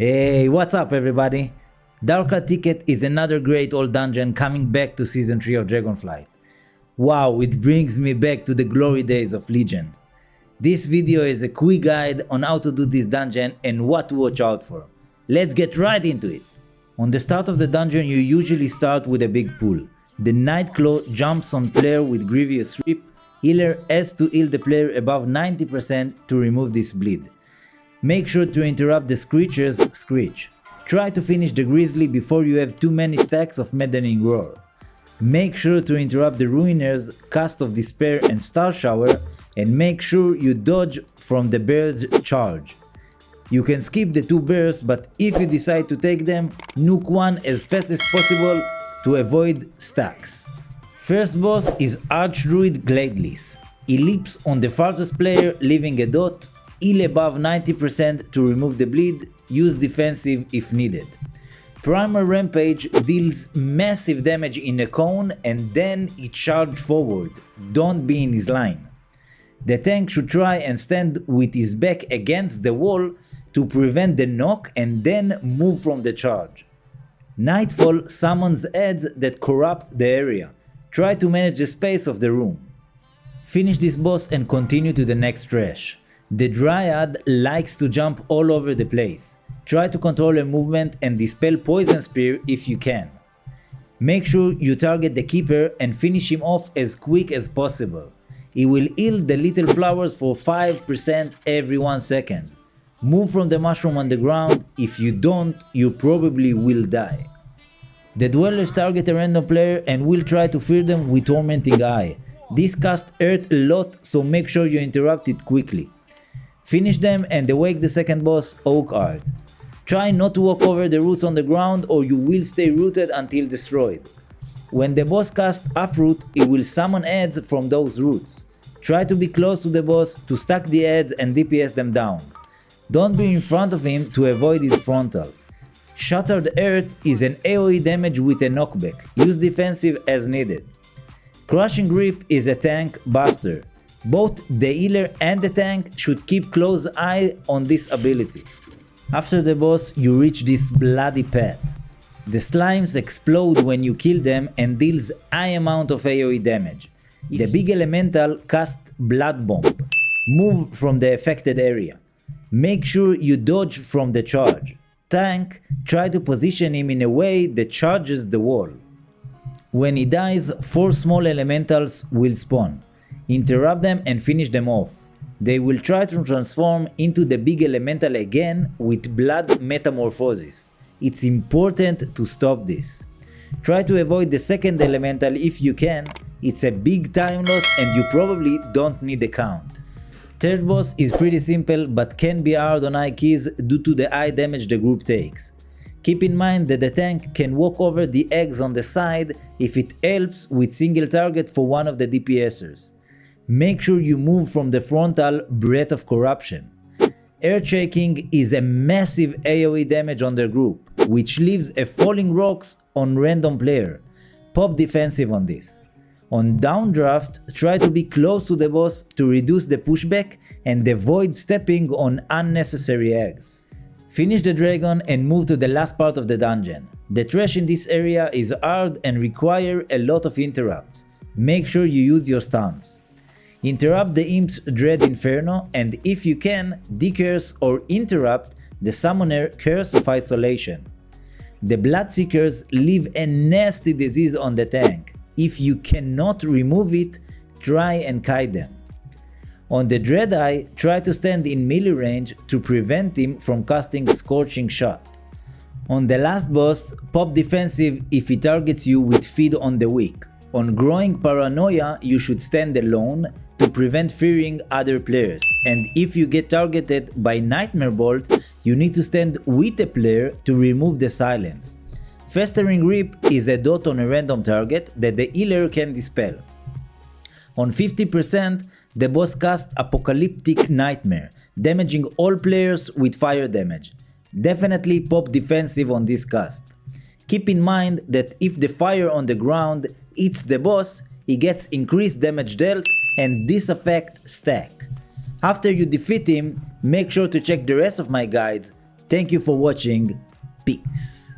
Hey, what's up everybody? Darkheart Thicket is another great old dungeon coming back to Season 3 of Dragonflight. Wow, it brings me back to the glory days of Legion. This video is a quick guide on how to do this dungeon and what to watch out for. Let's get right into it. On the start of the dungeon you usually start with a big pool. The Nightclaw jumps on player with Grievous Rip. Healer has to heal the player above 90% to remove this bleed. Make sure to interrupt the Screecher's Screech. Try to finish the Grizzly before you have too many stacks of Maddening Roar. Make sure to interrupt the Ruiner's Cast of Despair and Star Shower, and make sure you dodge from the Bear's Charge. You can skip the two bears, but if you decide to take them, nuke one as fast as possible to avoid stacks. First boss is Archdruid Gladelis. He leaps on the farthest player, leaving a dot. Heal above 90% to remove the bleed, use defensive if needed. Primal Rampage deals massive damage in a cone and then he charges forward, don't be in his line. The tank should try and stand with his back against the wall to prevent the knock and then move from the charge. Nightfall summons heads that corrupt the area, try to manage the space of the room. Finish this boss and continue to the next trash. The Dryad likes to jump all over the place. Try to control her movement and dispel Poison Spear if you can. Make sure you target the Keeper and finish him off as quick as possible. He will heal the little flowers for 5% every 1 second. Move from the mushroom on the ground, if you don't, you probably will die. The Dwellers target a random player and will try to fear them with Tormenting Eye. This cast hurt a lot, so make sure you interrupt it quickly. Finish them and awake the second boss, Oakheart. Try not to walk over the roots on the ground or you will stay rooted until destroyed. When the boss casts Uproot, it will summon heads from those roots. Try to be close to the boss to stack the heads and DPS them down. Don't be in front of him to avoid his frontal. Shattered Earth is an AoE damage with a knockback, use defensive as needed. Crushing Grip is a tank buster. Both the healer and the tank should keep close eye on this ability. After the boss you reach this bloody path. The slimes explode when you kill them and deals high amount of AoE damage. The big elemental casts Blood Bomb. Move from the affected area. Make sure you dodge from the charge. Tank, try to position him in a way that charges the wall. When he dies, 4 small elementals will spawn. Interrupt them and finish them off. They will try to transform into the big elemental again with blood metamorphosis. It's important to stop this. Try to avoid the second elemental if you can, it's a big time loss and you probably don't need a count. Third boss is pretty simple but can be hard on high keys due to the high damage the group takes. Keep in mind that the tank can walk over the eggs on the side if it helps with single target for one of the DPSers. Make sure you move from the frontal Breath of Corruption. Earthshaking is a massive AoE damage on their group, which leaves a falling rocks on random player. Pop defensive on this. On Downdraft, try to be close to the boss to reduce the pushback and avoid stepping on unnecessary eggs. Finish the dragon and move to the last part of the dungeon. The trash in this area is hard and require a lot of interrupts. Make sure you use your stuns. Interrupt the Imp's Dread Inferno and if you can, decurse or interrupt the Summoner Curse of Isolation. The Bloodseekers leave a nasty disease on the tank. If you cannot remove it, try and kite them. On the Dreadeye, try to stand in melee range to prevent him from casting Scorching Shot. On the last boss, pop defensive if he targets you with Feed on the Weak. On Growing Paranoia, you should stand alone to prevent fearing other players, and if you get targeted by Nightmare Bolt, you need to stand with a player to remove the silence. Festering Rip is a dot on a random target that the healer can dispel. On 50%, the boss casts Apocalyptic Nightmare, damaging all players with fire damage. Definitely pop defensive on this cast. Keep in mind that if the fire on the ground hits the boss, he gets increased damage dealt and this effect stack. After you defeat him, make sure to check the rest of my guides. Thank you for watching. Peace.